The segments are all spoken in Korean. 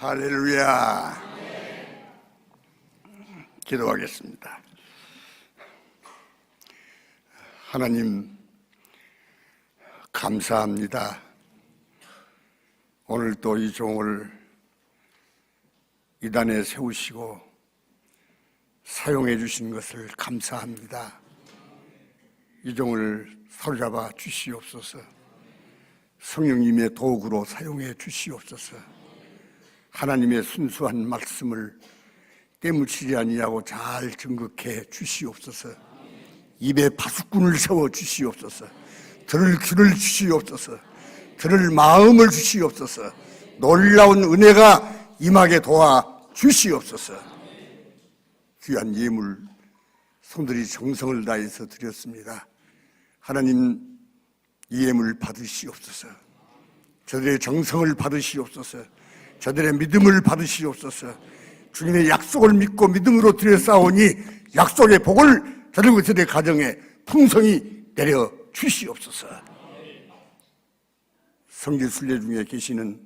할렐루야. 기도하겠습니다. 하나님, 감사합니다. 오늘 또 이 종을 이단에 세우시고 사용해 주신 것을 감사합니다. 이 종을 사로잡아 주시옵소서. 성령님의 도구로 사용해 주시옵소서. 하나님의 순수한 말씀을 때묻히지 아니하고 잘 증거해 주시옵소서. 입에 파수꾼을 세워 주시옵소서. 들을 귀를 주시옵소서. 들을 마음을 주시옵소서. 놀라운 은혜가 임하게 도와 주시옵소서. 귀한 예물 성들이 정성을 다해서 드렸습니다. 하나님, 이 예물 받으시옵소서. 저들의 정성을 받으시옵소서. 저들의 믿음을 받으시옵소서. 주님의 약속을 믿고 믿음으로 드려싸우니 약속의 복을 저들과 저들의 가정에 풍성히 내려 주시옵소서. 성지순례 중에 계시는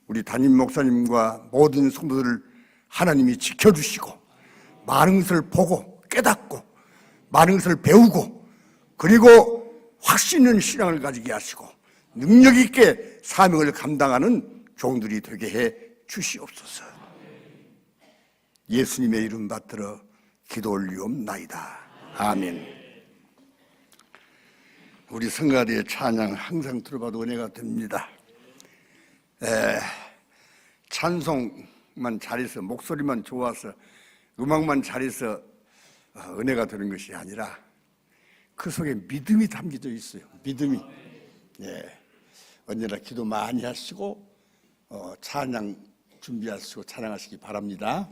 우리 담임 목사님과 모든 성도들을 하나님이 지켜주시고 많은 것을 보고 깨닫고 많은 것을 배우고 그리고 확신 있는 신앙을 가지게 하시고 능력 있게 사명을 감당하는 종들이 되게 해 주시옵소서. 예수님의 이름 받들어 기도 올리옵나이다. 아멘. 우리 성가대의 찬양 항상 들어봐도 은혜가 됩니다. 찬송만 잘해서 목소리만 좋아서 음악만 잘해서 은혜가 되는 것이 아니라 그 속에 믿음이 담겨져 있어요. 믿음이. 언제나 기도 많이 하시고 찬양 준비하시고 찬양하시기 바랍니다.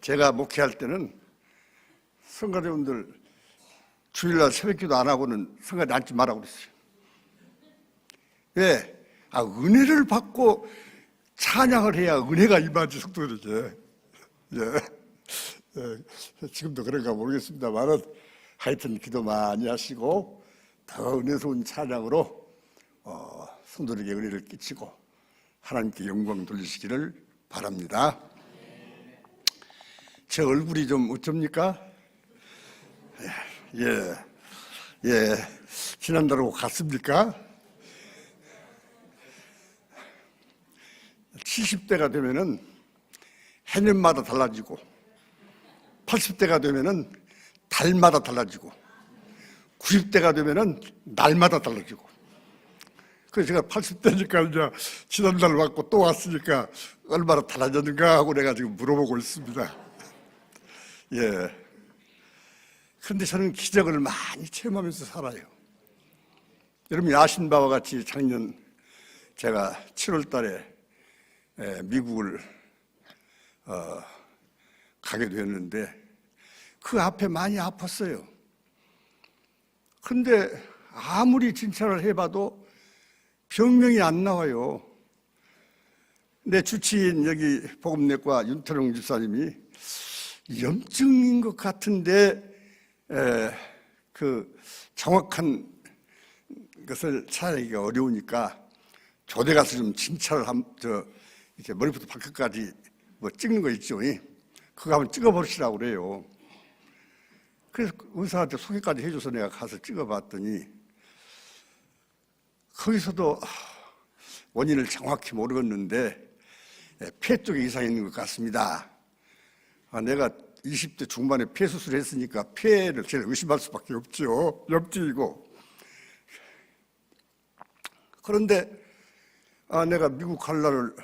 제가 목회할 때는 성가대원들 주일날 새벽기도 안 하고는 성가대 앉지 말라고 그랬어요. 왜? 은혜를 받고 찬양을 해야 은혜가 임하지, 성도들에게. 지금도 그런가 모르겠습니다만 하여튼 기도 많이 하시고 더 은혜스러운 찬양으로 성도들에게 은혜를 끼치고 하나님께 영광 돌리시기를 바랍니다. 제 얼굴이 좀 어쩝니까? 지난달하고 같습니까? 70대가 되면은 해년마다 달라지고 80대가 되면은 달마다 달라지고 90대가 되면은 날마다 달라지고 그래서 제가 80대니까 이제 지난달 왔고 또 왔으니까 얼마나 달라졌는가 하고 내가 지금 물어보고 있습니다. 그런데 저는 기적을 많이 체험하면서 살아요. 여러분이 아신 바와 같이 작년 제가 7월 달에 미국을 가게 되었는데 그 앞에 많이 아팠어요. 그런데 아무리 진찰을 해봐도 병명이 안 나와요. 내 주치인 여기 복음내과 윤태룡 집사님이 염증인 것 같은데 그 정확한 것을 찾아내기가 어려우니까 조대 가서 좀 진찰을 이렇게 머리부터 발끝까지 뭐 찍는 거 있죠. 그거 한번 찍어버리시라고 그래요. 그래서 의사한테 소개까지 해줘서 내가 가서 찍어봤더니 거기서도 원인을 정확히 모르겠는데 폐 쪽에 이상이 있는 것 같습니다. 내가 20대 중반에 폐 수술을 했으니까 폐를 제일 의심할 수밖에 없죠. 염증이고. 그런데 내가 미국 갈 날을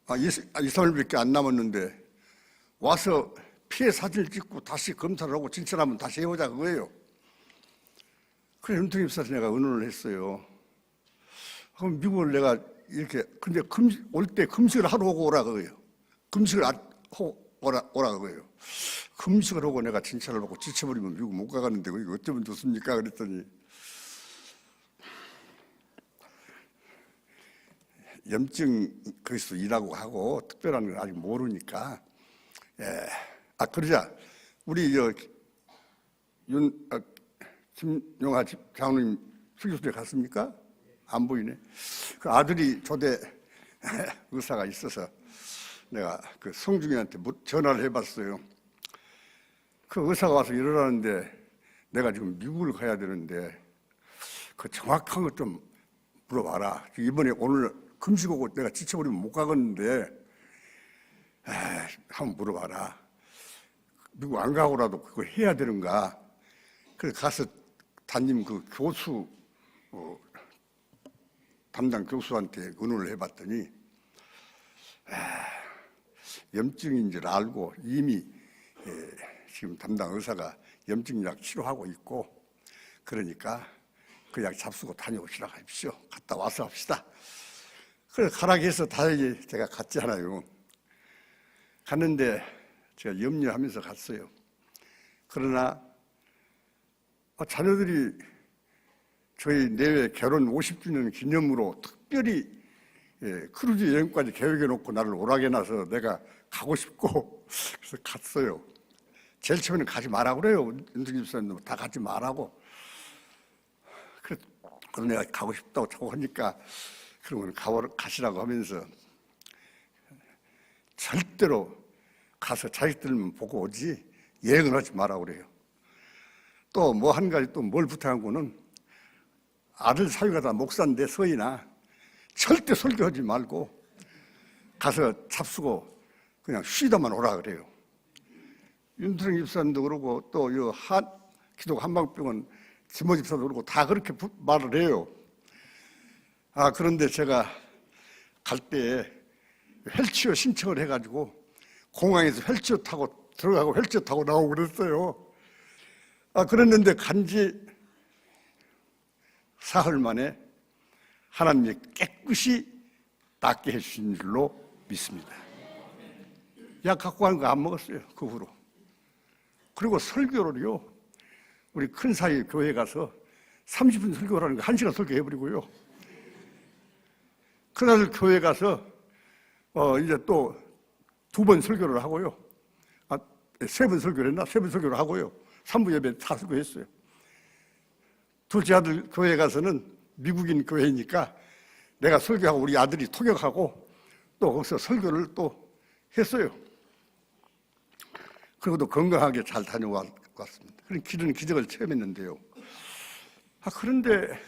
2, 3일밖에 안 남았는데 와서 폐 사진을 찍고 다시 검사를 하고 진찰하면 다시 해보자 그거예요. 그래서 윤통임 사서 내가 의논을 했어요. 그럼 미국을 내가 이렇게 근데 올 때 금식을 하러 오라 그거예요. 금식을 하고 오라 그거예요. 금식을 하고 내가 진찰을 받고 지쳐버리면 미국 못 가겠는데 이거 어쩌면 좋습니까? 그랬더니 염증 거기서 일하고 하고 특별한 걸 아직 모르니까 그러자 우리 김용하 장로님 수교소에 갔습니까? 안 보이네. 그 아들이 조대 의사가 있어서 내가 그 성중이한테 전화를 해봤어요. 그 의사가 와서 이러라는데 내가 지금 미국을 가야 되는데 그 정확한 것 좀 물어봐라. 이번에 오늘 금식 오고 내가 지쳐버리면 못 가겠는데 한번 물어봐라. 미국 안 가고라도 그거 해야 되는가. 그래서 가서 담임 그 교수 담당 교수한테 의논을 해봤더니 염증인 줄 알고 이미 지금 담당 의사가 염증 약 치료하고 있고 그러니까 그 약 잡수고 다녀오시라고 하십시오. 갔다 와서 합시다. 그래서 가라고 해서 다행히 제가 갔잖아요. 갔는데 제가 염려하면서 갔어요. 그러나 자녀들이 저희 내외 결혼 50주년 기념으로 특별히 크루즈 여행까지 계획해 놓고 나를 오라게 해놔서 내가 가고 싶고 그래서 갔어요. 제일 처음에는 가지 말라고 그래요. 윤석열 집사님 다 가지 말라고. 그래서 내가 가고 싶다고 자꾸 하니까 그러면 가시라고 하면서 절대로 가서 자식들만 보고 오지 여행을 하지 말라고 그래요. 또 뭐 한 가지 또 뭘 부탁한 거는 아들 사위가 다 목사인데 서이나 절대 설교하지 말고 가서 잡수고 그냥 쉬다만 오라 그래요. 윤태영 집사님도 그러고 또 이 기독 한방병원 지모 집사도 그러고 다 그렇게 말을 해요. 그런데 제가 갈 때 휠체어 신청을 해가지고 공항에서 휠체어 타고 들어가고 휠체어 타고 나오고 그랬어요. 그랬는데 간지 사흘 만에 하나님이 깨끗이 낫게 해주신 줄로 믿습니다. 약 갖고 가는 거 안 먹었어요, 그 후로. 그리고 설교를요, 우리 큰 사이 교회 가서 30분 설교를 하는 거 1시간 설교해버리고요. 그날 교회 가서 이제 또 2번 설교를 하고요. 3번 설교를 했나? 3번 설교를 하고요. 3부 예배 다 설교했어요. 둘째 아들 교회 가서는 미국인 교회니까 내가 설교하고 우리 아들이 통역하고 또 거기서 설교를 또 했어요. 그리고 또 건강하게 잘 다녀왔습니다. 그런 기는 기적을 체험했는데요. 그런데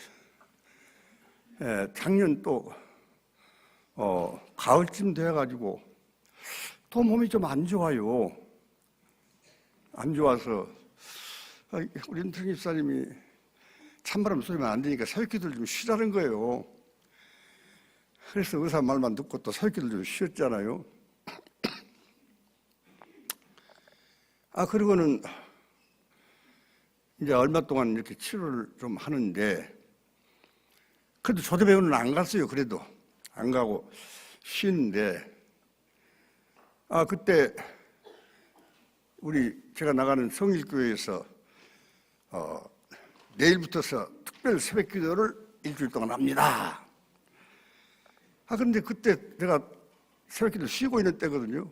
작년 또 가을쯤 돼가지고 또 몸이 좀 안 좋아요. 안 좋아서 우리 윤태영 집사님이 찬바람 쏘면 안 되니까 사역기도를 좀 쉬라는 거예요. 그래서 의사 말만 듣고 또 사역기도를 좀 쉬었잖아요. 그리고는 이제 얼마 동안 이렇게 치료를 좀 하는데 그래도 조대병원은 안 갔어요. 그래도 안 가고 쉬는데 그때 제가 나가는 성일교회에서 내일부터서 특별 새벽기도를 일주일 동안 합니다. 그런데 그때 내가 새벽기도 쉬고 있는 때거든요.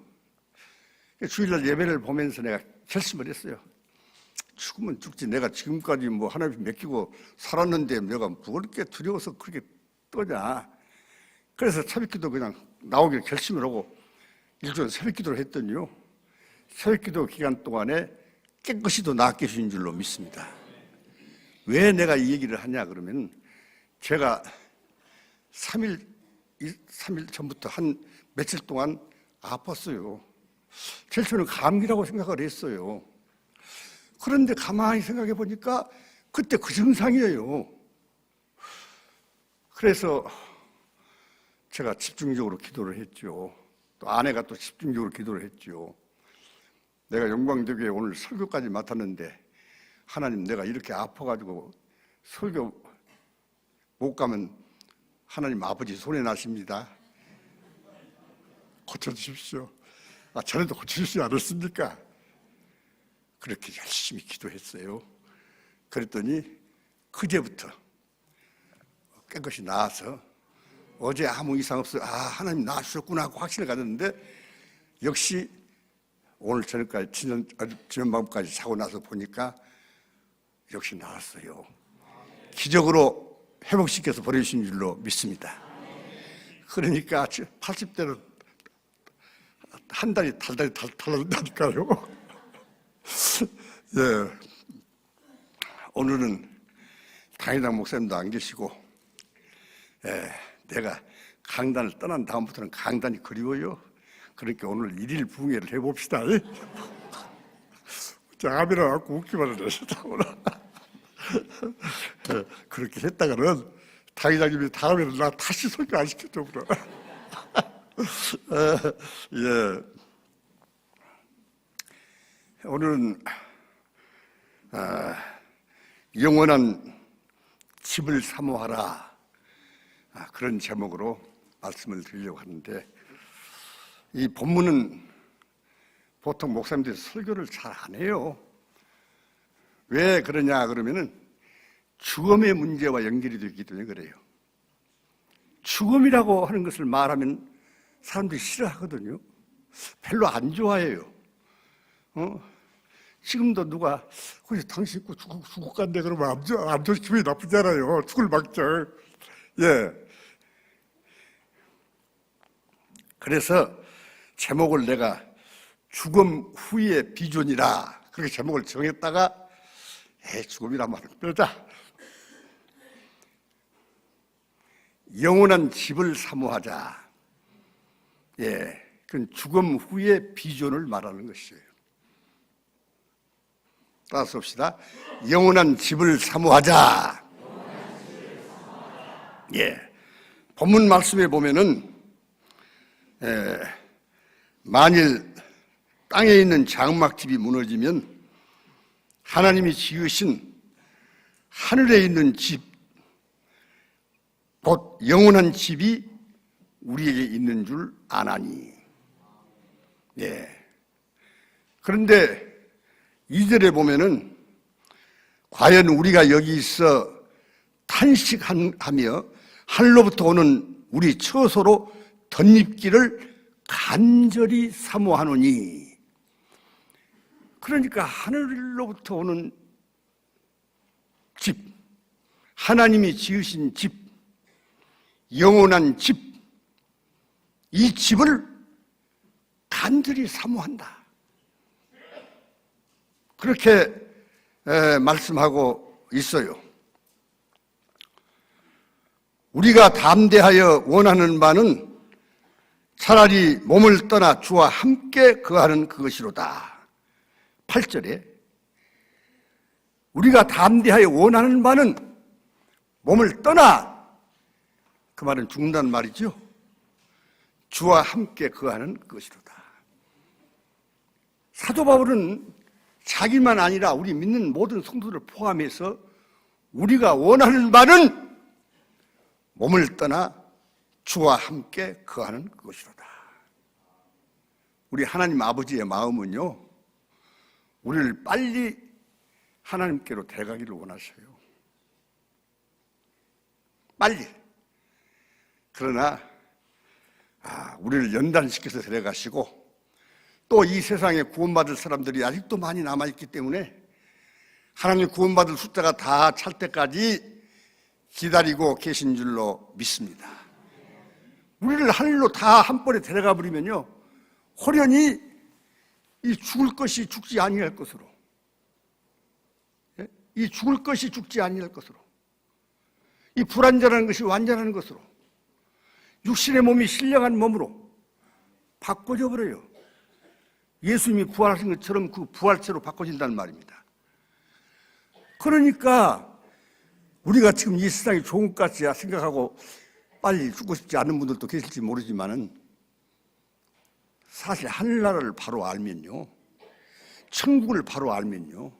주일날 예배를 보면서 내가 결심을 했어요. 죽으면 죽지. 내가 지금까지 뭐 하나님 맡기고 살았는데 내가 뭐 그렇게 두려워서 그렇게 떠냐. 그래서 새벽기도 그냥 나오기를 결심을 하고 일주일 새벽기도를 했더니요. 새벽기도 기간 동안에 깨끗이 도 낫게 해주신 줄로 믿습니다. 왜 내가 이 얘기를 하냐 그러면 제가 3일 전부터 한 며칠 동안 아팠어요. 제일 처음에는 감기라고 생각을 했어요. 그런데 가만히 생각해 보니까 그때 그 증상이에요. 그래서 제가 집중적으로 기도를 했죠. 또 아내가 또 집중적으로 기도를 했죠. 내가 영광되게 오늘 설교까지 맡았는데 하나님 내가 이렇게 아파가지고 설교 못 가면 하나님 아버지 손해 나십니다. 고쳐주십시오. 전에도 고쳐주시지 않았습니까? 그렇게 열심히 기도했어요. 그랬더니 그제부터 깨끗이 나아서 어제 아무 이상 없어요. 하나님 나아주셨구나 하고 확신을 가졌는데 역시 오늘 저녁까지 지난밤까지 자고 나서 보니까 역시 나았어요. 기적으로 회복시켜서 보내주신 줄로 믿습니다. 그러니까 80대는 한 달이 달라진다니까요. 예. 오늘은 당회장 목사님도 안 계시고, 예, 내가 강단을 떠난 다음부터는 강단이 그리워요. 그러니까 오늘 일일 부흥회를 해봅시다. 아미를 갖고 웃기만 하셨다. 그렇게 했다가는 당회장님이 다음에는 나 다시 설교 안 시켰죠. 예. 오늘은 영원한 집을 사모하라, 그런 제목으로 말씀을 드리려고 하는데, 이 본문은 보통 목사님들이 설교를 잘 안 해요. 왜 그러냐 그러면은 죽음의 문제와 연결이 되기 때문에 그래요. 죽음이라고 하는 것을 말하면 사람들이 싫어하거든요. 별로 안 좋아해요. 지금도 누가 당신 죽을 간대 그러면 안 좋지, 기분이 나쁘잖아요. 죽을 막자. 예. 그래서 제목을 내가 죽음 후의 비전이라 그렇게 제목을 정했다가 죽음이란 말을 빼자. 영원한 집을 사모하자. 예, 그건 죽음 후의 비전을 말하는 것이에요. 따라서 봅시다. 영원한 집을 사모하자. 예, 본문 말씀에 보면은 만일 땅에 있는 장막집이 무너지면 하나님이 지으신 하늘에 있는 집, 곧 영원한 집이 우리에게 있는 줄 아나니. 예. 그런데 2절에 보면은 과연 우리가 여기 있어 탄식하며 하늘로부터 오는 우리 처소로 덧입기를 간절히 사모하노니. 그러니까 하늘로부터 오는 집, 하나님이 지으신 집, 영원한 집, 이 집을 간절히 사모한다. 그렇게 말씀하고 있어요. 우리가 담대하여 원하는 바는 차라리 몸을 떠나 주와 함께 거하는 그것이로다. 8절에 우리가 담대하여 원하는 바는 몸을 떠나, 그 말은 죽는다는 말이죠. 주와 함께 거하는 것이로다. 사도 바울은 자기만 아니라 우리 믿는 모든 성도들을 포함해서 우리가 원하는 바는 몸을 떠나 주와 함께 거하는 것이로다. 우리 하나님 아버지의 마음은요, 우리를 빨리 하나님께로 데려가기를 원하셔요. 빨리. 그러나 우리를 연단시켜서 데려가시고, 또 이 세상에 구원받을 사람들이 아직도 많이 남아있기 때문에 하나님 구원받을 숫자가 다 찰 때까지 기다리고 계신 줄로 믿습니다. 우리를 하늘로 다 한 번에 데려가 버리면요, 호련히 이 죽을 것이 죽지 아니할 것으로, 이 죽을 것이 죽지 아니할 것으로, 이 불완전한 것이 완전한 것으로, 육신의 몸이 신령한 몸으로 바꿔져 버려요. 예수님이 부활하신 것처럼 그 부활체로 바꿔진다는 말입니다. 그러니까 우리가 지금 이 세상이 좋은 것 같이 생각하고 빨리 죽고 싶지 않은 분들도 계실지 모르지만은, 사실 하늘나라를 바로 알면요, 천국을 바로 알면요,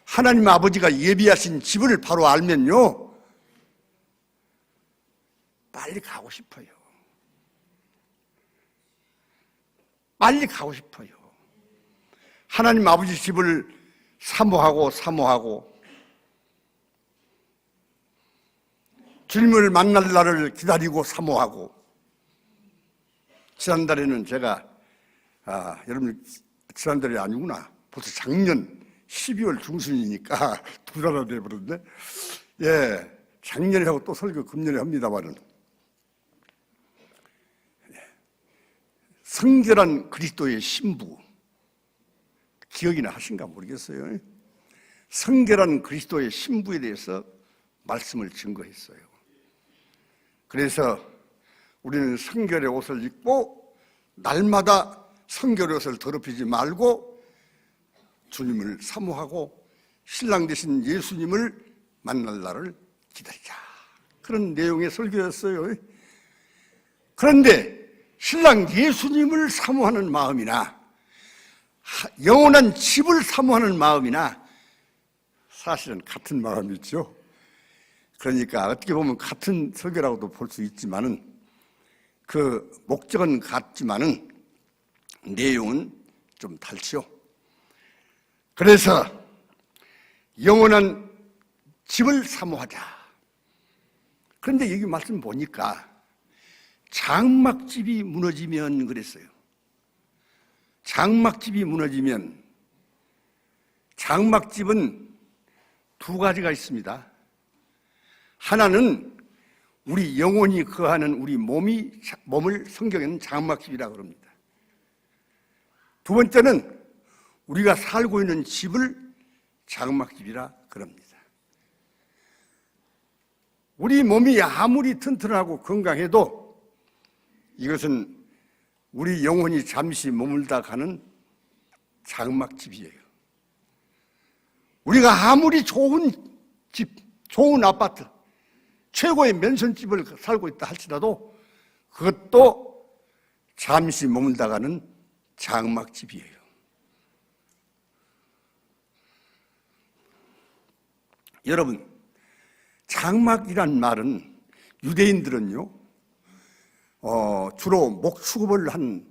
하나님 아버지가 예비하신 집을 바로 알면요, 빨리 가고 싶어요. 빨리 가고 싶어요. 하나님 아버지 집을 사모하고 주님을 만날 날을 기다리고 사모하고. 지난달에는 제가 여러분 지난달이 아니구나, 벌써 작년 12월 중순이니까 2달이나 돼버렸네. 예, 작년에 하고 또 설교 금년에 합니다만은, 성결한 그리스도의 신부, 기억이나 하신가 모르겠어요. 성결한 그리스도의 신부에 대해서 말씀을 증거했어요. 그래서 우리는 성결의 옷을 입고 날마다 성결의 옷을 더럽히지 말고 주님을 사모하고 신랑 되신 예수님을 만날 날을 기다리자. 그런 내용의 설교였어요. 그런데 신랑 예수님을 사모하는 마음이나 영원한 집을 사모하는 마음이나 사실은 같은 마음이죠. 그러니까 어떻게 보면 같은 설교라고도 볼 수 있지만은 그 목적은 같지만은 내용은 좀 다르죠. 그래서 영원한 집을 사모하자. 그런데 여기 말씀 보니까 장막집이 무너지면 그랬어요. 장막집이 무너지면, 장막집은 두 가지가 있습니다. 하나는 우리 영혼이 거하는 우리 몸을 성경에는 장막집이라고 그럽니다. 두 번째는 우리가 살고 있는 집을 장막집이라 그럽니다. 우리 몸이 아무리 튼튼하고 건강해도 이것은 우리 영혼이 잠시 머물다 가는 장막집이에요. 우리가 아무리 좋은 집, 좋은 아파트, 최고의 맨션집을 살고 있다 할지라도 그것도 잠시 머물다 가는 장막집이에요. 여러분, 장막이란 말은 유대인들은요, 주로 목축업을 한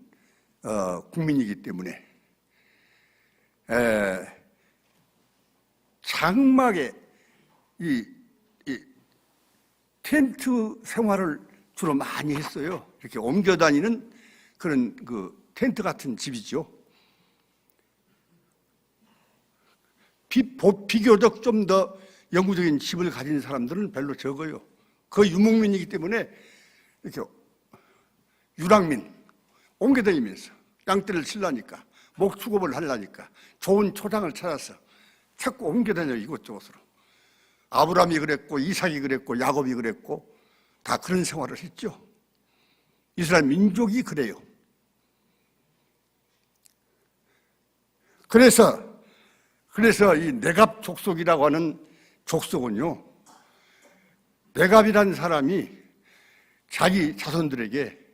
국민이기 때문에 장막에 이 텐트 생활을 주로 많이 했어요. 이렇게 옮겨 다니는 그런 그 텐트 같은 집이죠. 비교적 좀 더 영구적인 집을 가진 사람들은 별로 적어요. 그 유목민이기 때문에 이렇게 유랑민 옮겨 다니면서 양떼를 치려니까 목축업을 하려니까 좋은 초장을 찾아서 자꾸 옮겨 다녀요. 이곳저곳으로. 아브라함이 그랬고 이삭이 그랬고 야곱이 그랬고 다 그런 생활을 했죠. 이스라엘 민족이 그래요. 그래서 이 네갑 족속이라고 하는 족속은요, 네갑이라는 사람이 자기 자손들에게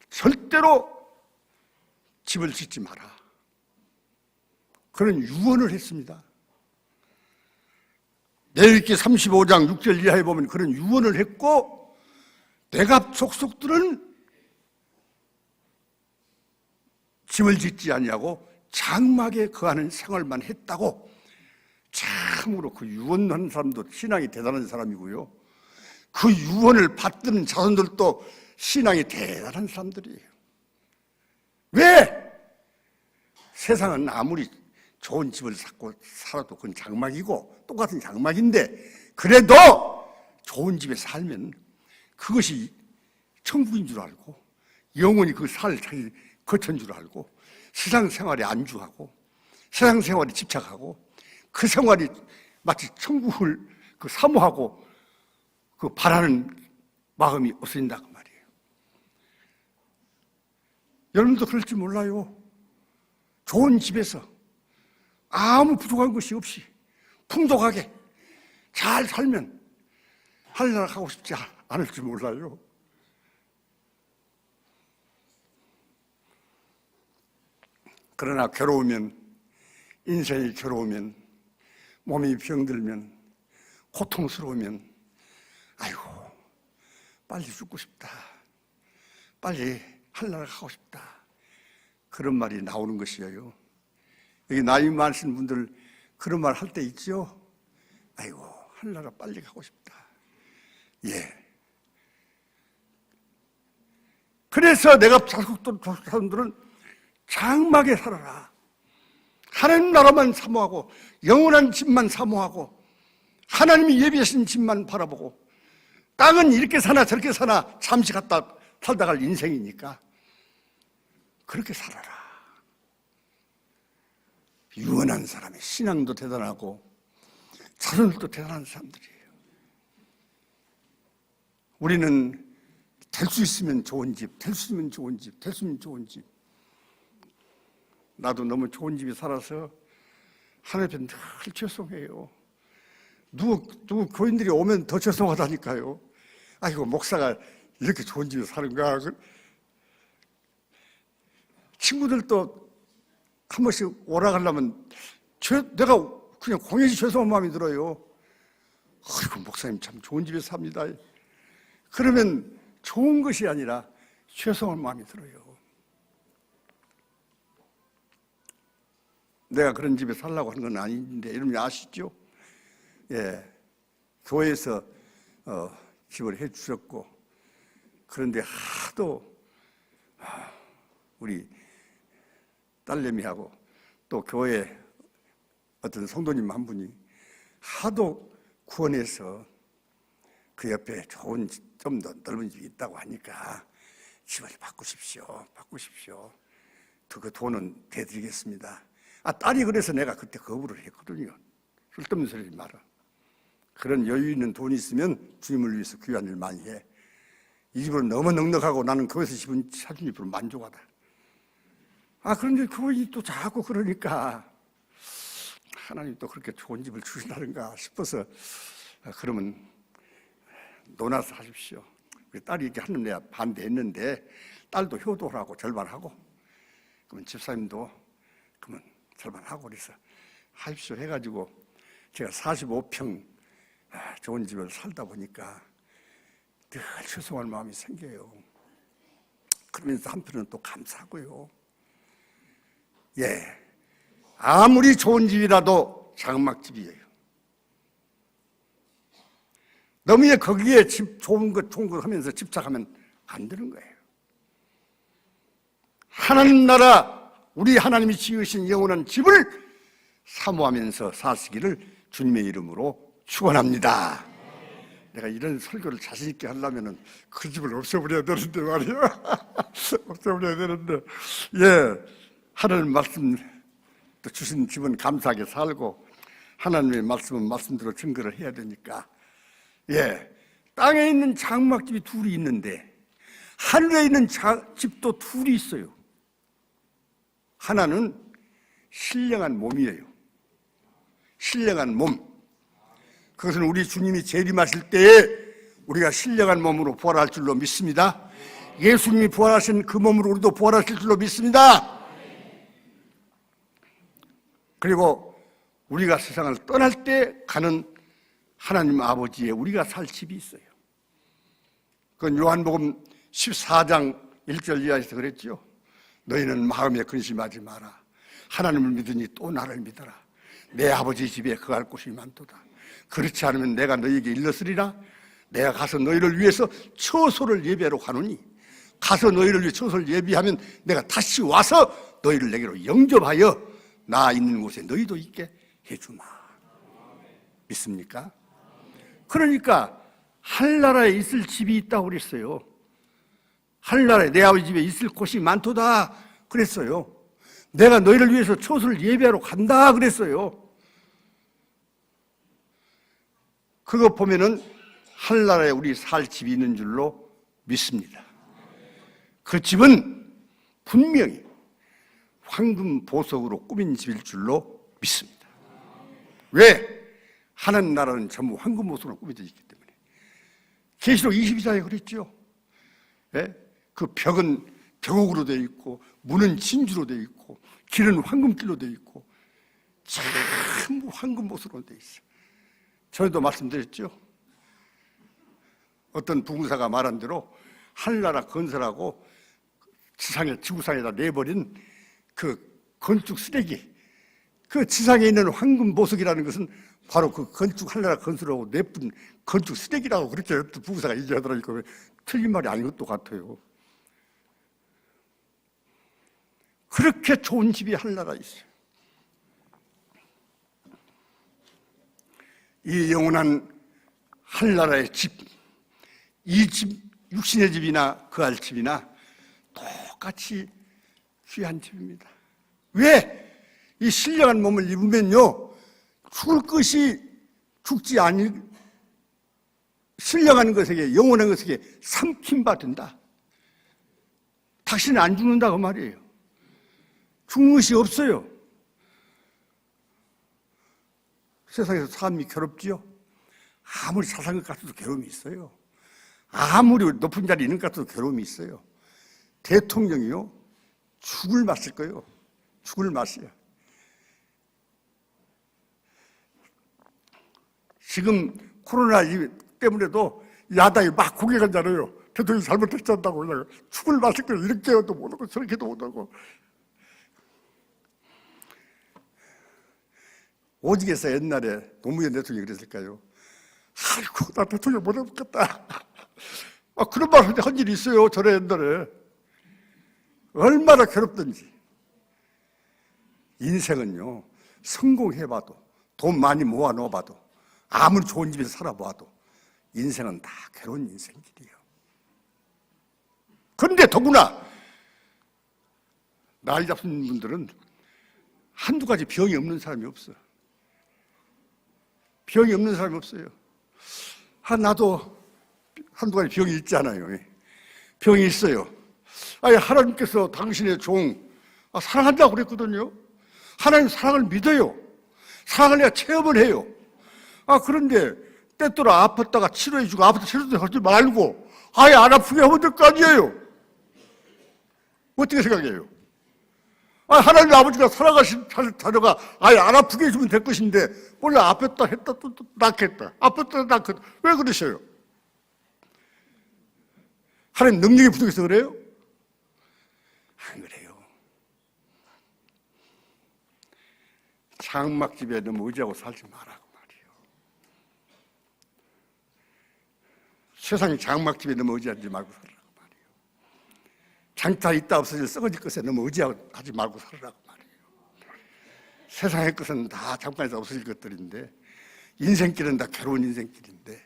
절대로 집을 짓지 마라, 그런 유언을 했습니다. 레위기 35장 6절 이하에 보면 그런 유언을 했고, 네갑 족속들은 집을 짓지 아니하고 장막에 거하는 생활만 했다고. 참으로 그 유언하는 사람도 신앙이 대단한 사람이고요, 그 유언을 받든 자손들도 신앙이 대단한 사람들이에요. 왜? 세상은 아무리 좋은 집을 찾고 살아도 그건 장막이고 똑같은 장막인데, 그래도 좋은 집에 살면 그것이 천국인 줄 알고 영원히 그 살 자기 거처인 줄 알고 세상 생활에 안주하고 세상 생활에 집착하고 그 생활이 마치 천국을 그 사모하고 그 바라는 마음이 없어진다 그 말이에요. 여러분도 그럴지 몰라요. 좋은 집에서 아무 부족한 것이 없이 풍족하게 잘 살면 하늘나라 가고 싶지 않을지 몰라요. 그러나 괴로우면, 인생이 괴로우면, 몸이 병들면, 고통스러우면, 아이고 빨리 죽고 싶다, 빨리 하늘나라 가고 싶다, 그런 말이 나오는 것이에요. 여기 나이 많으신 분들 그런 말 할 때 있죠. 아이고 하늘나라 빨리 가고 싶다. 예. 그래서 내가 자숙들 사람들은 장막에 살아라, 하나님 나라만 사모하고 영원한 집만 사모하고 하나님이 예비하신 집만 바라보고, 땅은 이렇게 사나 저렇게 사나 잠시 갔다 살다 갈 인생이니까 그렇게 살아라. 유언한 사람의 신앙도 대단하고 자존도 대단한 사람들이에요. 우리는 될 수 있으면 좋은 집, 될 수 있으면 좋은 집, 될 수 있으면 좋은 집. 나도 너무 좋은 집에 살아서 하나님 앞에 늘 죄송해요. 누구 교인들이 오면 더 죄송하다니까요. 아이고, 목사가 이렇게 좋은 집에 사는가. 친구들도 한 번씩 오락하려면 내가 그냥 공연히 죄송한 마음이 들어요. 아이고, 목사님 참 좋은 집에 삽니다. 그러면 좋은 것이 아니라 죄송한 마음이 들어요. 내가 그런 집에 살라고 하는 건 아닌데, 여러분이 아시죠? 예, 교회에서 집을 해주셨고, 그런데 하도 우리 딸내미하고 또 교회 어떤 성도님 한 분이 하도 구원해서 그 옆에 좋은 좀 더 넓은 집이 있다고 하니까 집을 바꾸십시오. 그 돈은 대드리겠습니다. 딸이 그래서 내가 그때 거부를 했거든요. 쓸데없는 소리 하지 마라. 그런 여유 있는 돈이 있으면 주님을 위해서 귀한 일 많이 해. 이 집은 너무 넉넉하고 나는 거기서 집은 사준 집으로 만족하다. 그런데 교인이 또 자꾸 그러니까 하나님 또 그렇게 좋은 집을 주시다는가 싶어서 그러면 논아서 하십시오. 딸이 이렇게 하는 내가 반대했는데 딸도 효도하고 절반하고 그러면 집사님도 그러면 절반하고 그래서 하십시오 해가지고 제가 45평 좋은 집을 살다 보니까 늘 죄송한 마음이 생겨요. 그러면서 한편은 또 감사하고요. 예, 아무리 좋은 집이라도 장막집이에요. 너무 거기에 좋은 것 하면서 집착하면 안 되는 거예요. 하나님 나라, 우리 하나님이 지으신 영원한 집을 사모하면서 사시기를 주님의 이름으로 축원합니다. 내가 이런 설교를 자신 있게 하려면은 그 집을 없애버려야 되는데 말이야. 없애버려야 되는데, 예, 하나님 말씀 또 주신 집은 감사하게 살고 하나님의 말씀은 말씀대로 증거를 해야 되니까, 예, 땅에 있는 장막집이 둘이 있는데 하늘에 있는 집도 둘이 있어요. 하나는 신령한 몸이에요. 신령한 몸. 그것은 우리 주님이 재림하실 때에 우리가 신령한 몸으로 부활할 줄로 믿습니다. 예수님이 부활하신 그 몸으로 우리도 부활하실 줄로 믿습니다. 그리고 우리가 세상을 떠날 때 가는 하나님 아버지의 우리가 살 집이 있어요. 그건 요한복음 14장 1절 이하에서 그랬죠. 너희는 마음에 근심하지 마라. 하나님을 믿으니 또 나를 믿어라. 내 아버지 집에 거할 곳이 많도다. 그렇지 않으면 내가 너희에게 일렀으리라. 내가 가서 너희를 위해서 처소를 예비하러 가노니 가서 너희를 위해 처소를 예비하면 내가 다시 와서 너희를 내게로 영접하여 나 있는 곳에 너희도 있게 해주마. 믿습니까? 그러니까 하늘나라에 있을 집이 있다고 그랬어요. 하늘나라에 내 아버지 집에 있을 곳이 많도다 그랬어요. 내가 너희를 위해서 처소를 예비하러 간다 그랬어요. 그거 보면은 하늘나라에 우리 살 집이 있는 줄로 믿습니다. 그 집은 분명히 황금 보석으로 꾸민 집일 줄로 믿습니다. 왜? 하나님 나라는 전부 황금 보석으로 꾸며져 있기 때문에. 계시록 22장에 그랬죠. 예? 그 벽은 벽옥으로 되어 있고 문은 진주로 되어 있고 길은 황금길로 되어 있고 전부 황금 보석으로 되어 있어요. 전에도 말씀드렸죠. 어떤 부군사가 말한 대로 하늘나라 건설하고 지구상에다 내버린 그 건축 쓰레기, 그 지상에 있는 황금 보석이라는 것은 바로 그 하늘나라 건설하고 내쁜 건축 쓰레기라고 그렇게 부군사가 얘기하더라니까. 틀린 말이 아닌 것도 같아요. 그렇게 좋은 집이 하늘나라에 있어요. 이 영원한 하늘나라의 집, 이 집, 육신의 집이나 그할 집이나 똑같이 귀한 집입니다. 왜? 이 신령한 몸을 입으면요, 죽을 것이 죽지 아니, 신령한 것에게, 영원한 것에게 삼킴 받는다. 당신은 안 죽는다 그 말이에요. 죽는 것이 없어요. 세상에서 삶이 괴롭지요? 아무리 사상것 같아도 괴로움이 있어요. 아무리 높은 자리에 있는 것 같아도 괴로움이 있어요. 대통령이요, 죽을 맛일 거예요. 죽을 맛이야. 지금 코로나 때문에도 야당이 막 공격하잖아요. 대통령이 잘못했다고 그냥 죽을 맛일 거예요. 이렇게도 못하고 저렇게도 못하고. 오직에서 옛날에 노무현 대통령이 그랬을까요? 아이고, 나 대통령 못 해먹겠다. 그런 말 한 일이 있어요. 저래 옛날에. 얼마나 괴롭던지. 인생은요, 성공해봐도, 돈 많이 모아놓아봐도, 아무리 좋은 집에서 살아봐도 인생은 다 괴로운 인생길이에요. 그런데 더구나 나이 잡힌 분들은 한두 가지 병이 없는 사람이 없어. 병이 없는 사람이 없어요. 나도 한두 가지 병이 있잖아요. 병이 있어요. 하나님께서 당신의 종 사랑한다고 그랬거든요. 하나님 사랑을 믿어요. 사랑을 내가 체험을 해요. 그런데 때때로 아팠다가 치료해주고 아팠다 치료하지 말고 아예 안 아프게 하면 될 거 아니에요. 어떻게 생각해요? 하나님 아버지가 살아가신 자녀가 아예 안 아프게 해주면 될 것인데 원래 아팠다 했다 또 낫겠다 아팠다 낫겠다 왜 그러셔요? 하나님 능력이 부족해서 그래요? 안 그래요. 장막집에 너무 의지하고 살지 마라고 말이에요. 세상에 장막집에 너무 의지하지 말고 살라고 말이에요. 장타 있다 없어질 썩어질 것에 너무 의지하지 말고 살라고 말이에요. 세상의 것은 다 잠깐에서 없어질 것들인데 인생길은 다 괴로운 인생길인데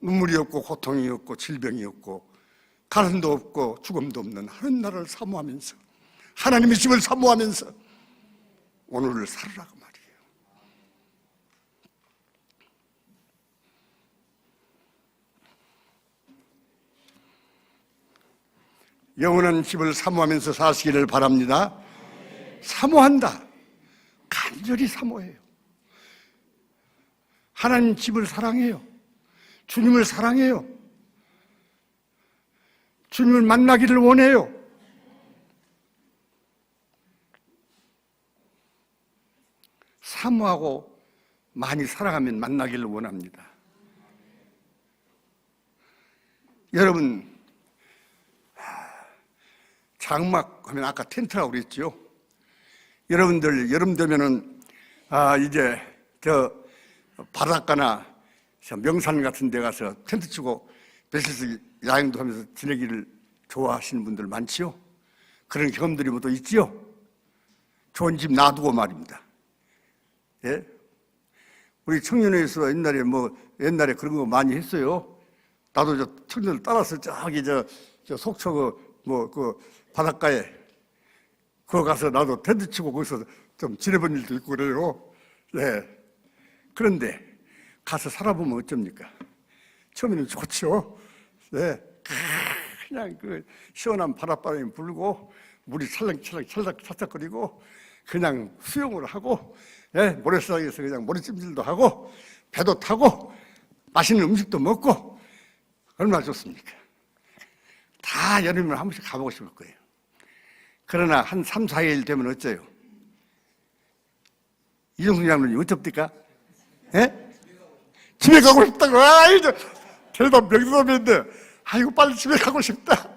눈물이 없고 고통이 없고 질병이 없고 가난도 없고 죽음도 없는 하는 나라를 사모하면서 하나님의 집을 사모하면서 오늘을 살으라고 말이에요. 영원한 집을 사모하면서 사시기를 바랍니다. 사모한다. 간절히 사모해요. 하나님 집을 사랑해요. 주님을 사랑해요. 주님을 만나기를 원해요. 사모하고 많이 사랑하면 만나기를 원합니다. 여러분, 장막 하면 아까 텐트라고 그랬죠. 여러분들 여름 되면은 이제 저 바닷가나 명산 같은 데 가서 텐트 치고 며칠씩 야행도 하면서 지내기를 좋아하시는 분들 많지요. 그런 경험들이 뭐 또 있지요. 좋은 집 놔두고 말입니다. 예? 우리 청년회에서 옛날에 그런 거 많이 했어요. 나도 저 청년을 따라서 저기 저 속초 그 바닷가에 그거 가서 나도 텐트 치고 거기서 좀 지내본 일도 있고 그래요. 예. 그런데 가서 살아보면 어쩝니까? 처음에는 좋죠. 네. 그냥 그 시원한 바닷바람이 불고 물이 찰싹거리고 그냥 수영을 하고 모래사장에서 그냥 모래찜질도 하고 배도 타고 맛있는 음식도 먹고 얼마나 좋습니까? 다 여름에 한 번씩 가보고 싶을 거예요. 그러나 한 3, 4일 되면 어째요? 이종숙 장로님 어쩝니까? 예? 집에 가고 싶다고. 이제 대답 명답인데 아이고 빨리 집에 가고 싶다.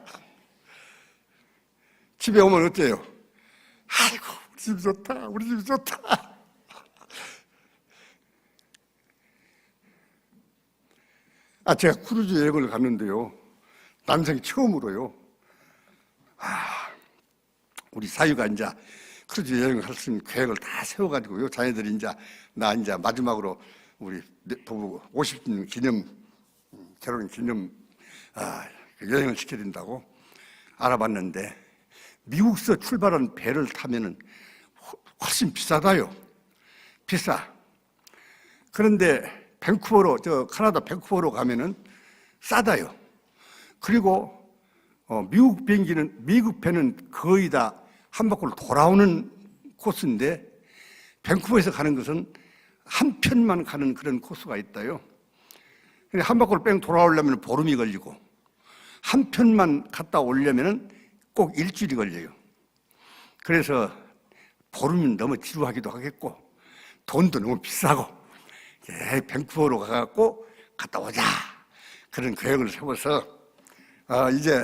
집에 오면 어때요? 아이고 우리 집 좋다. 우리 집 좋다. 제가 크루즈 여행을 갔는데요. 난생 처음으로요. 우리 사유가 이제 크루즈 여행을 할 수 있는 계획을 다 세워가지고요. 자녀들이 나 마지막으로 우리 부부 50주년 기념, 결혼 기념 여행을 시켜야 된다고 알아봤는데 미국서 출발한 배를 타면은 훨씬 비싸다요. 비싸. 그런데 밴쿠버로, 캐나다 밴쿠버로 가면은 싸다요. 그리고 미국 비행기는, 미국 배는 거의 다 한 바퀴 돌아오는 코스인데 밴쿠버에서 가는 것은 한 편만 가는 그런 코스가 있다요. 한 바퀴를 뺑 돌아오려면 보름이 걸리고 한 편만 갔다 오려면 꼭 일주일이 걸려요. 그래서 보름은 너무 지루하기도 하겠고 돈도 너무 비싸고 밴쿠버로 가갖고 갔다 오자 그런 계획을 세워서 이제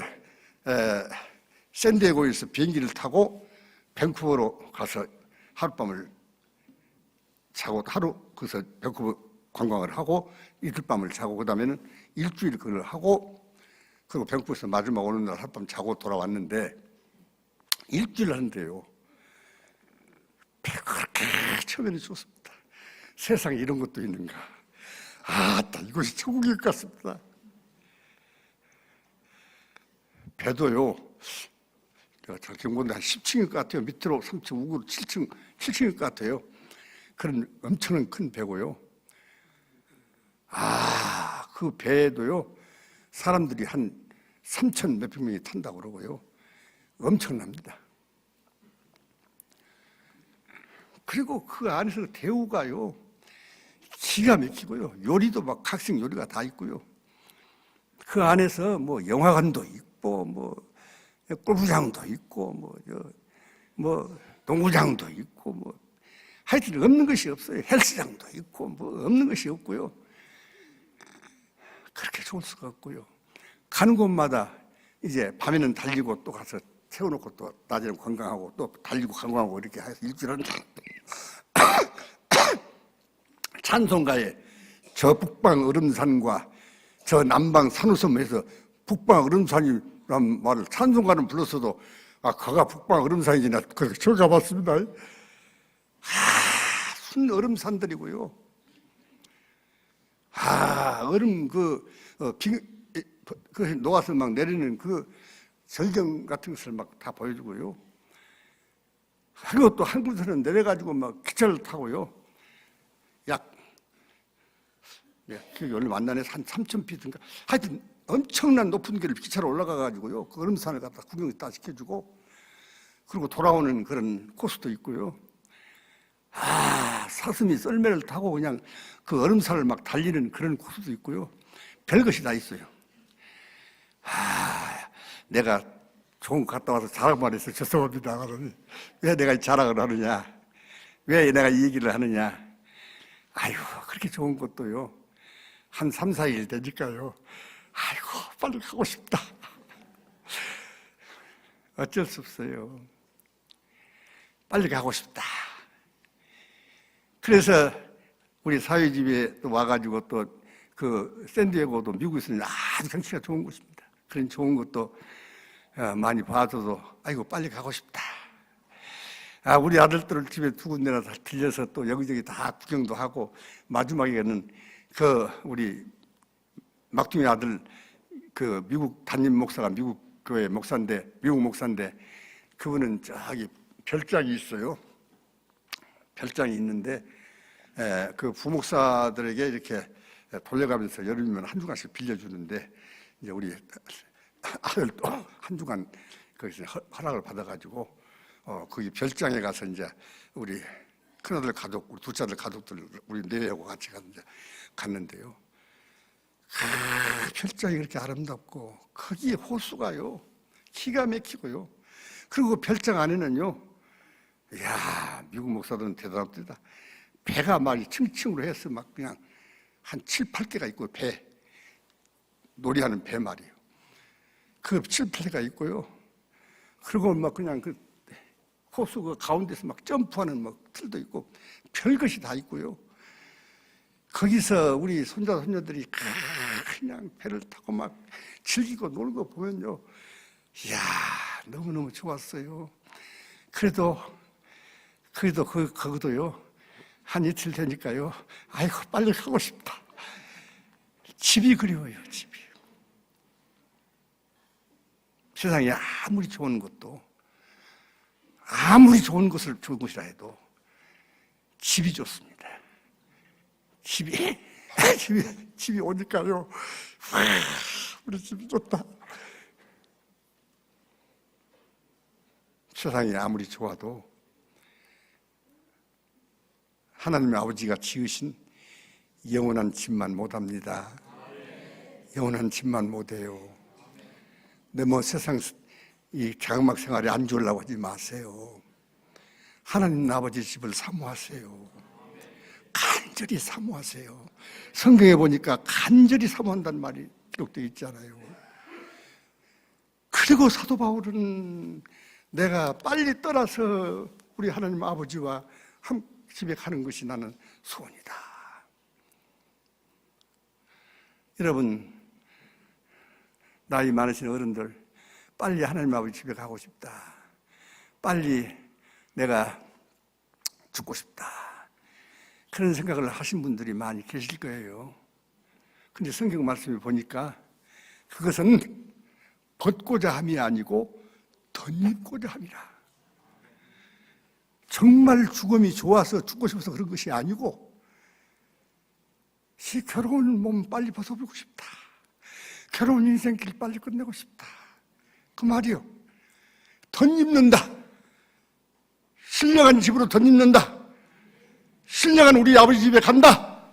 샌디에고에서 비행기를 타고 밴쿠버로 가서 하룻밤을 자고 하루 거기서 밴쿠버 관광을 하고 이틀밤을 자고 그다음에는 일주일 그걸 하고 그리고 밴쿠버에서 마지막 오는 날 하룻밤 자고 돌아왔는데 일주일 하는데요. 그렇게 처음에는 좋습니다. 세상에 이런 것도 있는가. 이것이 천국일 것 같습니다. 배도요, 저 경보인데 한 10층일 것 같아요. 밑으로 3층, 우구로 7층일 것 같아요. 그런 엄청난 큰 배고요. 그 배에도요, 사람들이 한 3천 몇백 명이 탄다고 그러고요. 엄청납니다. 그리고 그 안에서 대우가요, 기가 막히고요. 요리도 막 각종 요리가 다 있고요. 그 안에서 뭐 영화관도 있고, 뭐 골프장도 있고, 뭐 농구장도 있고, 뭐 하여튼 없는 것이 없어요. 헬스장도 있고, 뭐 없는 것이 없고요. 그렇게 좋을 수가 없고요. 가는 곳마다 이제 밤에는 달리고 또 가서 세워놓고 또 낮에는 관광하고 또 달리고 관광하고 이렇게 해서 일주일은 찬송가에 저 북방 얼음산과 저 남방 산호섬에서 북방 얼음산이란 말을 찬송가는 불렀어도 거가 북방 얼음산이지 나 그렇게 가봤습니다. 순 얼음산들이고요. 얼음 그 녹아서 막 내리는 그 절경 같은 것을 막 다 보여주고요. 그리고 또 한 곳에는 내려가지고 막 기차를 타고요. 그 오늘 만나네 한 3,000피트인가. 하여튼 엄청난 높은 길을 기차로 올라가가지고요. 그 얼음산을 갖다 구경을 다 시켜주고 그리고 돌아오는 그런 코스도 있고요. 사슴이 썰매를 타고 그냥 그 얼음산을 막 달리는 그런 코스도 있고요. 별것이 다 있어요. 내가 좋은 거 갔다 와서 자랑만 해서 죄송합니다. 그러니 왜 내가 이 자랑을 하느냐? 왜 내가 이 얘기를 하느냐? 그렇게 좋은 것도요. 한 3, 4일 되니까요. 빨리 가고 싶다. 어쩔 수 없어요. 빨리 가고 싶다. 그래서 우리 사회집에 또 와가지고 또 그 샌디에고도 미국에서는 아주 경치가 좋은 곳입니다. 그런 좋은 것도 많이 봐줘도 빨리 가고 싶다. 우리 아들들을 집에 두 군데나 다 들려서 또 여기저기 다 구경도 하고 마지막에는 그 우리 막둥이 아들 그 미국 담임 목사가 미국 교회 목사인데 미국 목사인데 그분은 저기 별장이 있어요. 별장이 있는데 그 부목사들에게 이렇게 돌려가면서 여름이면 한 주간씩 빌려주는데 이제 우리 아들도 한 주간 거기서 허락을 받아가지고 거기 별장에 가서 이제 우리 큰아들 가족, 우리 둘째 아들 가족들 우리 내외하고 같이 갔는데요. 별장이 그렇게 아름답고 거기에 호수가요 기가 막히고요. 그리고 별장 안에는요, 미국 목사들은 대단합니다. 배가 막 층층으로 해서 막 그냥 한 7, 8개가 있고 배 놀이하는 배 말이에요. 그 7, 8개가 있고요. 그리고 막 그냥 그 호수 그 가운데서 막 점프하는 막 틀도 있고 별것이 다 있고요. 거기서 우리 손자 손녀들이 그냥 배를 타고 막 즐기고 놀고 보면요, 너무너무 좋았어요. 그래도 거기도요 한 이틀 되니까요, 빨리 가고 싶다. 집이 그리워요, 집이. 세상에 아무리 좋은 것도 아무리 좋은 것이라 해도 집이 좋습니다. 집이 오니까요. 우리 집이 좋다. 세상이 아무리 좋아도 하나님의 아버지가 지으신 영원한 집만 못합니다. 영원한 집만 못해요. 근데 뭐 세상 이 장막 생활에 안 좋으려고 하지 마세요. 하나님 아버지 집을 사모하세요. 간절히 사모하세요. 성경에 보니까 간절히 사모한다는 말이 기록되어 있잖아요. 그리고 사도 바울은 내가 빨리 떠나서 우리 하나님 아버지와 한 집에 가는 것이 나는 소원이다. 여러분, 나이 많으신 어른들, 빨리 하나님 아버지 집에 가고 싶다. 빨리 내가 죽고 싶다. 그런 생각을 하신 분들이 많이 계실 거예요. 근데 성경 말씀을 보니까 그것은 벗고자 함이 아니고 덧입고자 함이라. 정말 죽음이 좋아서 죽고 싶어서 그런 것이 아니고 괴로운 몸 빨리 벗어보고 싶다. 괴로운 인생길 빨리 끝내고 싶다. 그 말이요. 덧입는다. 신령한 집으로 덧입는다. 신령한 우리 아버지 집에 간다.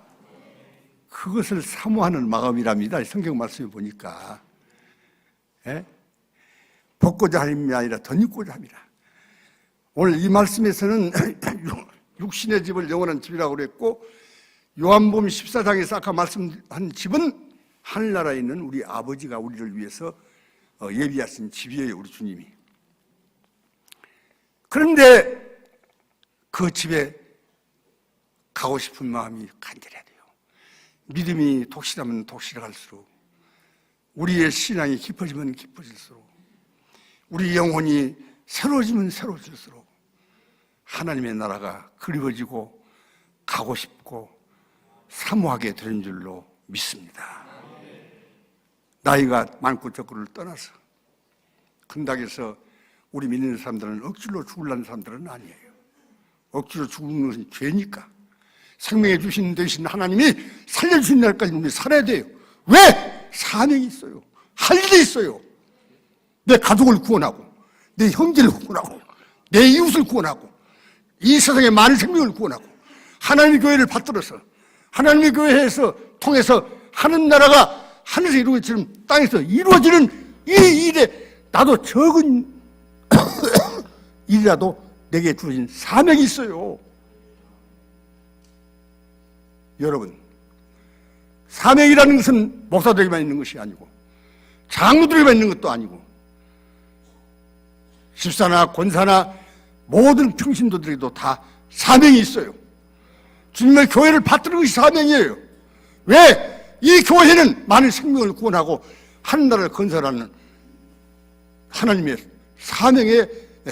그것을 사모하는 마음이랍니다. 성경 말씀을 보니까. 예? 벗고자 함이 아니라 덧입고자 함이라. 오늘 이 말씀에서는 육신의 집을 영원한 집이라고 그랬고, 요한복음 14장에서 아까 말씀한 집은 하늘나라에 있는 우리 아버지가 우리를 위해서 예비하신 집이에요, 우리 주님이. 그런데 그 집에 가고 싶은 마음이 간절해야 돼요. 믿음이 독실하면 독실할수록, 우리의 신앙이 깊어지면 깊어질수록, 우리 영혼이 새로워지면 새로워질수록 하나님의 나라가 그리워지고 가고 싶고 사모하게 되는 줄로 믿습니다. 나이가 많고 적고를 떠나서 근닥에서 우리 믿는 사람들은 억지로 죽으려는 사람들은 아니에요. 억지로 죽는 것은 죄니까 생명해 주신 되신 하나님이 살려주신 날까지 우리 살아야 돼요. 왜? 사명이 있어요. 할 일이 있어요. 내 가족을 구원하고, 내 형제를 구원하고, 내 이웃을 구원하고, 이 세상의 많은 생명을 구원하고, 하나님의 교회를 받들어서 하나님의 교회에서 통해서 하는 나라가 하늘에서 이루어지는 땅에서 이루어지는 이 일에 나도 적은 일이라도 내게 주어진 사명이 있어요. 여러분, 사명이라는 것은 목사들에게만 있는 것이 아니고 장로들에게만 있는 것도 아니고 집사나 권사나 모든 평신도들에게도 다 사명이 있어요. 주님의 교회를 받드는 것이 사명이에요. 왜? 이 교회는 많은 생명을 구원하고 하늘나라를 건설하는 하나님의 사명의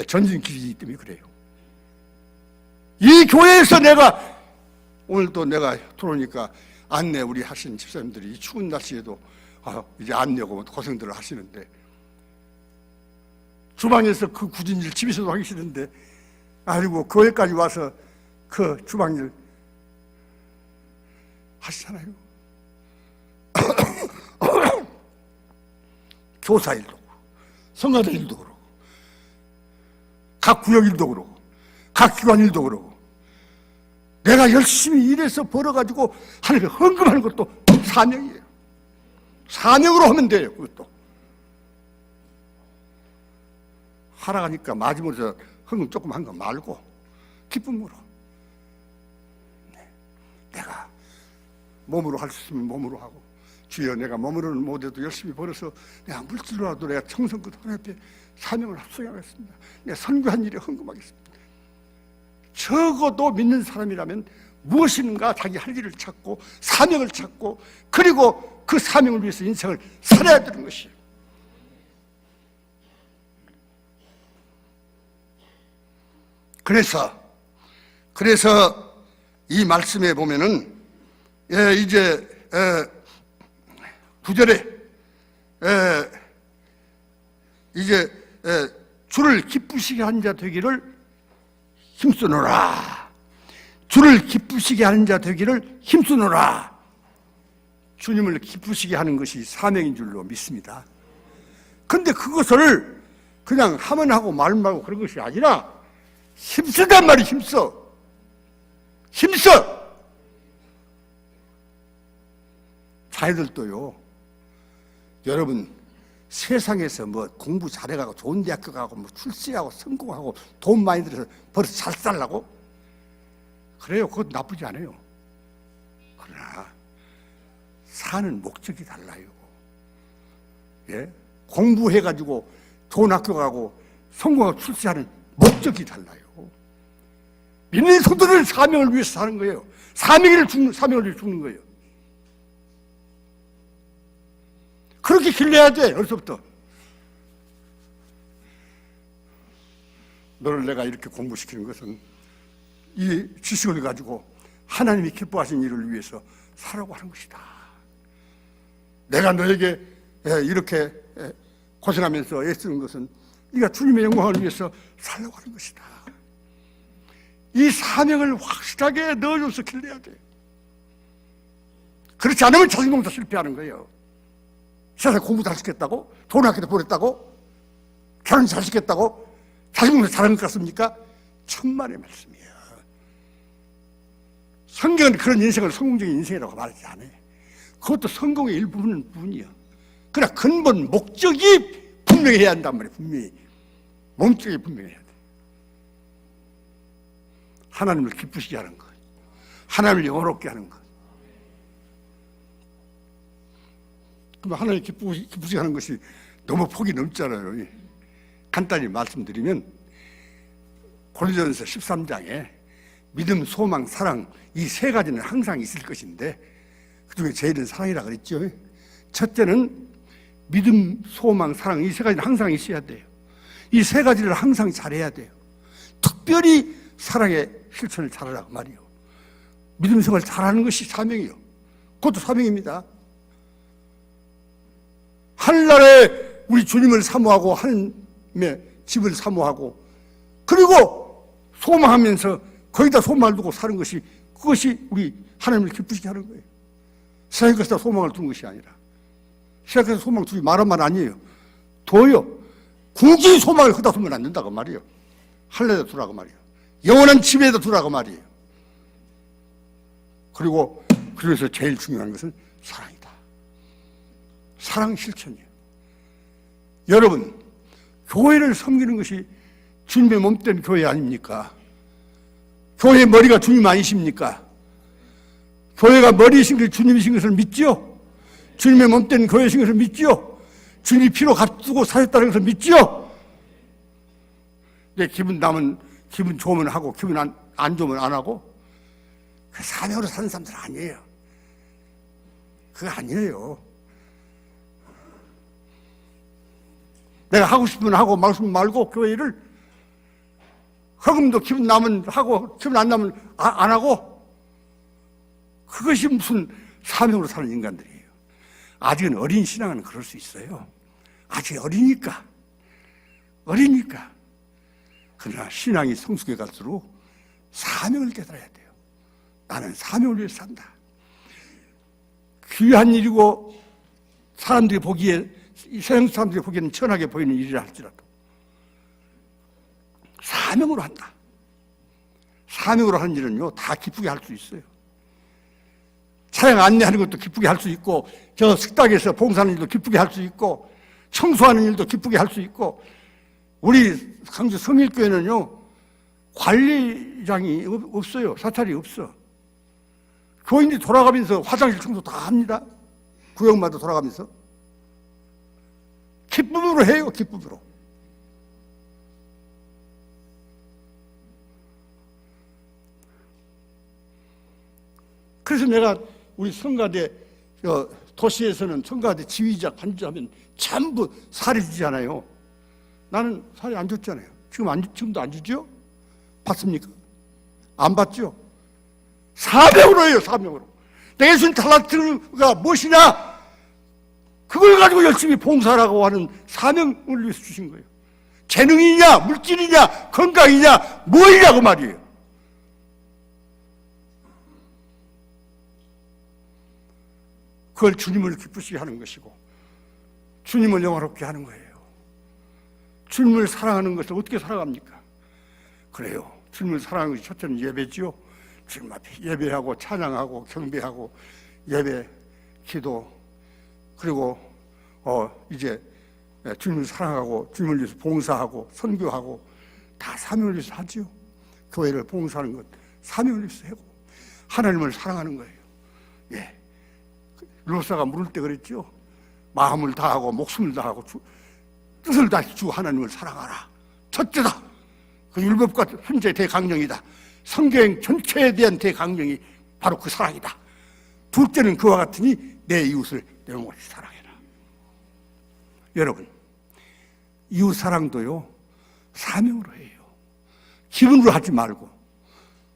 전진길이기 때문에 그래요. 이 교회에서 내가 오늘도 내가 들어오니까 안내 우리 하신 집사님들이 이 추운 날씨에도 이제 안내고 고생들을 하시는데, 주방에서 그 굳은 일 집에서도 하기 싫은데 아이고 교회까지 와서 그 주방일 하시잖아요. 교사 일도 그렇고 성가대 일도 그렇고 각 구역 일도 그렇고 각 기관 일도 그렇고 내가 열심히 일해서 벌어가지고 하나님께 헌금하는 것도 사명이에요. 사명으로 하면 돼요. 그것도 하라가니까 마지막으로 헌금 조금 한 거 말고 기쁨으로, 내가 몸으로 할 수 있으면 몸으로 하고, 주여 내가 몸으로는 못해도 열심히 벌어서 내가 물질로라도 내가 청성껏 하나님 앞에 사명을 합성하겠습니다. 내가 선교한 일에 헌금하겠습니다. 적어도 믿는 사람이라면 무엇인가 자기 할 일을 찾고 사명을 찾고 그리고 그 사명을 위해서 인생을 살아야 되는 것이에요. 그래서 이 말씀에 보면은 이제 9절에 이제 주를 기쁘시게 한 자 되기를 힘쓰노라. 주를 기쁘시게 하는 자 되기를 힘쓰노라. 주님을 기쁘시게 하는 것이 사명인 줄로 믿습니다. 근데 그것을 그냥 하면 하고 말면 말고 그런 것이 아니라 힘쓰단 말이 힘써. 힘써. 자녀들도요, 여러분 세상에서 뭐 공부 잘해가고 좋은 대학교 가고 뭐 출세하고 성공하고 돈 많이 들여서 벌써 잘 살라고? 그래요. 그것도 나쁘지 않아요. 그러나 사는 목적이 달라요. 예? 공부해가지고 좋은 학교 가고 성공하고 출세하는 목적이 달라요. 믿는 성도들은 사명을 위해서 사는 거예요. 사명을 위해서 죽는 거예요. 그렇게 길러야 돼, 어려서부터. 너를 내가 이렇게 공부시키는 것은 이 지식을 가지고 하나님이 기뻐하신 일을 위해서 살라고 하는 것이다. 내가 너에게 이렇게 고생하면서 애쓰는 것은 네가 주님의 영광을 위해서 살라고 하는 것이다. 이 사명을 확실하게 넣어줘서 길러야 돼. 그렇지 않으면 자신봉사 실패하는 거예요. 세상 공부 잘 시켰다고? 좋은 학교도 보냈다고? 결혼 잘 시켰다고? 자신봉사 잘한 것 같습니까? 천만의 말씀이에요. 성경은 그런 인생을 성공적인 인생이라고 말하지 않아요. 그것도 성공의 일부분은 뿐이에요. 그러나 근본 목적이 분명해야 한단 말이에요. 분명히 몸쪽이 분명해야 돼. 하나님을 기쁘시게 하는 것, 하나님을 영원롭게 하는 것. 그럼 하나님을 기쁘시게 하는 것이 너무 폭이 넓잖아요. 간단히 말씀드리면 고린도전서 13장에 믿음, 소망, 사랑 이 세 가지는 항상 있을 것인데 그중에 제일은 사랑이라 그랬죠. 첫째는 믿음, 소망, 사랑 이 세 가지는 항상 있어야 돼요. 이 세 가지를 항상 잘해야 돼요. 특별히 사랑의 실천을 잘하라고 말이요. 믿음 생활을 잘하는 것이 사명이요. 그것도 사명입니다. 하늘나라에 우리 주님을 사모하고 하나님의 집을 사모하고 그리고 소망하면서 거기다 소망을 두고 사는 것이 그것이 우리 하나님을 기쁘시게 하는 거예요. 세상에 것에다 소망을 두는 것이 아니라 세상에서 소망 두지 말한 말 아니에요. 둬요. 굳이 소망을 거기다 두면 안 된다고 말이에요. 하늘에다 두라고 말이에요. 영원한 집에다 두라고 말이에요. 그리고 그래서 제일 중요한 것은 사랑이다. 사랑 실천이에요. 여러분, 교회를 섬기는 것이 주님의 몸된 교회 아닙니까? 교회의 머리가 주님 아니십니까? 교회가 머리이신 게 주님이신 것을 믿죠? 주님의 몸된 교회이신 것을 믿죠? 주님이 피로 값주고 사셨다는 것을 믿죠? 내 기분 좋으면 하고 기분 안 좋으면 안 하고 그 사명으로 사는 사람들 아니에요. 그거 아니에요. 내가 하고 싶으면 하고 말고 싶으면 말고 교회를 허금도 기분 나면 하고 기분 안 나면 안 하고 그것이 무슨 사명으로 사는 인간들이에요. 아직은 어린 신앙은 그럴 수 있어요. 아직 어리니까. 그러나 신앙이 성숙해 갈수록 사명을 깨달아야 돼요. 나는 사명을 위해서 산다. 귀한 일이고 사람들이 보기에 세상 사람들이 보기에는 천하게 보이는 일이라 할지라도 사명으로 한다. 사명으로 하는 일은요 다 기쁘게 할 수 있어요. 차량 안내하는 것도 기쁘게 할 수 있고 저 식당에서 봉사하는 일도 기쁘게 할 수 있고 청소하는 일도 기쁘게 할 수 있고 우리 강주 성일교회는요 관리장이 없어요. 사찰이 없어. 교인들이 돌아가면서 화장실 청소 다 합니다. 구역마다 돌아가면서 기쁨으로 해요. 기쁨으로. 그래서 내가 우리 성가대 도시에서는 성가대 지휘자 관주하면 전부 살이 주잖아요. 나는 살이 안 줬잖아요. 지금도 안 주죠? 받습니까? 안 받죠? 사명으로 해요. 사명으로. 내 예수님 달란트가 무엇이냐? 그걸 가지고 열심히 봉사하라고 하는 사명을 위해서 주신 거예요. 재능이냐, 물질이냐, 건강이냐, 뭐이냐고 말이에요. 그걸 주님을 기쁘시게 하는 것이고 주님을 영화롭게 하는 거예요. 주님을 사랑하는 것을 어떻게 살아갑니까? 그래요. 주님을 사랑하는 것이 첫째는 예배지요. 주님 앞에 예배하고 찬양하고 경배하고 예배, 기도, 그리고 이제 주님을 사랑하고 주님을 위해서 봉사하고 선교하고 다 사명을 위해서 하지요. 교회를 봉사하는 것 사명을 위해서 하고 하나님을 사랑하는 거예요. 예. 롯사가 물을 때 그랬죠. 마음을 다하고 목숨을 다하고 뜻을 다해서 주 하나님을 사랑하라. 첫째다. 그 율법과 현재 대강령이다. 성경 전체에 대한 대강령이 바로 그 사랑이다. 둘째는 그와 같으니 내 이웃을 내 몸같이 사랑해라. 여러분, 이웃 사랑도요 사명으로 해요. 기분으로 하지 말고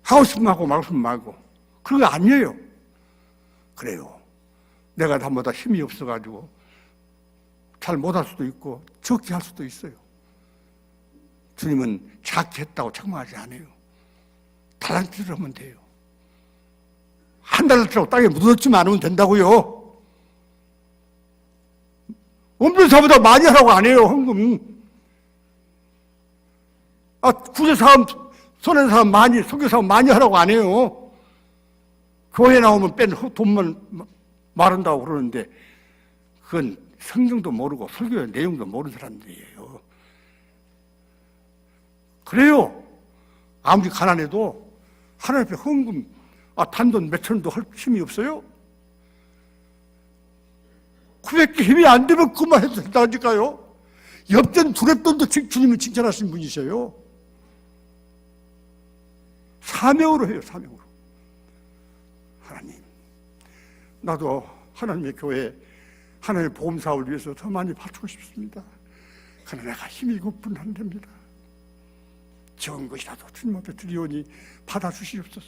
하고 싶으면 하고 말고 싶으면 말고 그런 거 아니에요. 그래요. 내가 나보다 힘이 없어가지고 잘 못할 수도 있고 적게 할 수도 있어요. 주님은 작게 했다고 책망하지 않아요. 달란트를 하면 돼요. 한 달란트라고 땅에 묻었지만 않으면 된다고요. 엄전사보다 많이 하라고 안 해요. 헌금. 구제사업, 선행사업 많이, 선교사업 많이 하라고 안 해요. 교회 나오면 뺀 돈만 마른다고 그러는데 그건 성경도 모르고 설교의 내용도 모르는 사람들이에요. 그래요. 아무리 가난해도 하나님 앞에 헌금, 단돈 몇천원도 할 힘이 없어요? 900개 힘이 안 되면 그만 해도 된다니까요. 엽전 두랩돈도 주님을 칭찬하신 분이셔요. 사명으로 해요, 사명으로. 하나님, 나도 하나님의 교회, 하나님의 복음사업을 위해서 더 많이 바치고 싶습니다. 그러나 내가 힘이 고픈한답니다. 적은 것이라도 주님 앞에 드리오니 받아주시옵소서.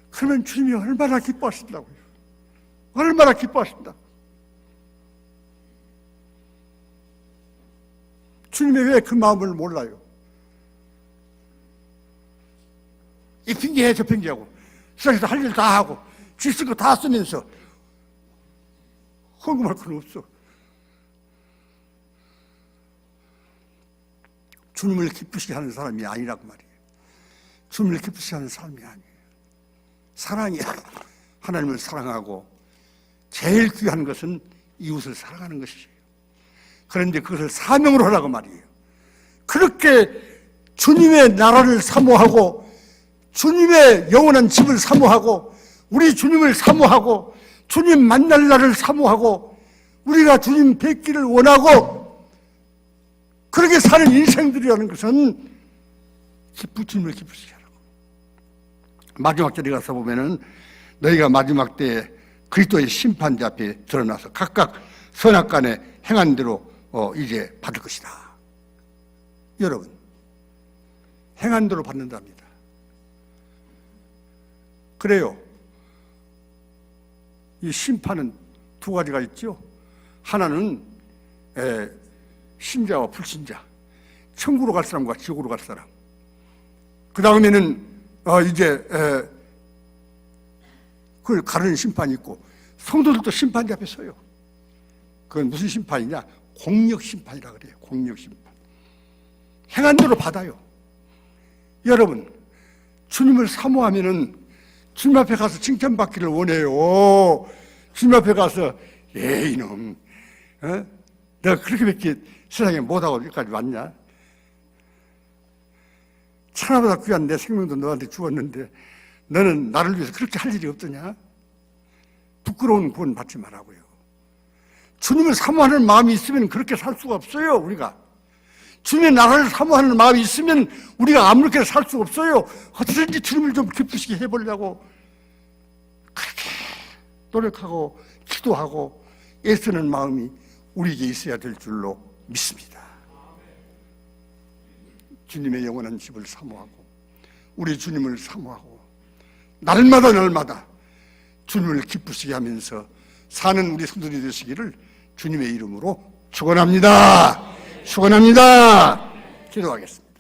그러면 주님이 얼마나 기뻐하신다고요. 얼마나 기뻐하신다. 주님이 왜 그 마음을 몰라요? 이 핑계해 저 핑계하고 세상에서 할 일 다 하고 쥐 쓸 거 다 쓰면서 헌금할 건 없어. 주님을 기쁘시게 하는 사람이 아니라고 말이에요. 주님을 기쁘시게 하는 사람이 아니에요. 사랑이 하나님을 사랑하고 제일 귀한 것은 이웃을 사랑하는 것이에요. 그런데 그것을 사명으로 하라고 말이에요. 그렇게 주님의 나라를 사모하고 주님의 영원한 집을 사모하고 우리 주님을 사모하고 주님 만날 날을 사모하고 우리가 주님 뵙기를 원하고 그렇게 사는 인생들이라는 것은 주님을 기쁘시게 하라고. 마지막 절에 가서 보면은 너희가 마지막 때에 그리스도의 심판대 앞에 드러나서 각각 선악간에 행한 대로 이제 받을 것이다. 여러분, 행한 대로 받는답니다. 그래요. 이 심판은 두 가지가 있죠. 하나는 신자와 불신자, 천국으로 갈 사람과 지옥으로 갈 사람. 그 다음에는 이제 그걸 가르는 심판이 있고 성도들도 심판대 앞에 서요. 그건 무슨 심판이냐? 공력 심판이라 그래요. 공력 심판. 행한 대로 받아요. 여러분, 주님을 사모하면은 주님 앞에 가서 칭찬받기를 원해요. 주님 앞에 가서 이놈, 내가 그렇게밖에 세상에 못하고 여기까지 왔냐? 천하보다 귀한 내 생명도 너한테 주었는데 너는 나를 위해서 그렇게 할 일이 없더냐? 부끄러운 구원 받지 말라고요. 주님을 사모하는 마음이 있으면 그렇게 살 수가 없어요. 우리가 주님의 나라를 사모하는 마음이 있으면 우리가 아무렇게나 살 수가 없어요. 어떻게든지 주님을 좀 기쁘시게 해보려고 그렇게 노력하고 기도하고 애쓰는 마음이 우리에게 있어야 될 줄로 믿습니다. 주님의 영원한 집을 사모하고 우리 주님을 사모하고 날마다 주님을 기쁘시게 하면서 사는 우리 성도들이 되시기를 주님의 이름으로 축원합니다. 축원합니다. 기도하겠습니다.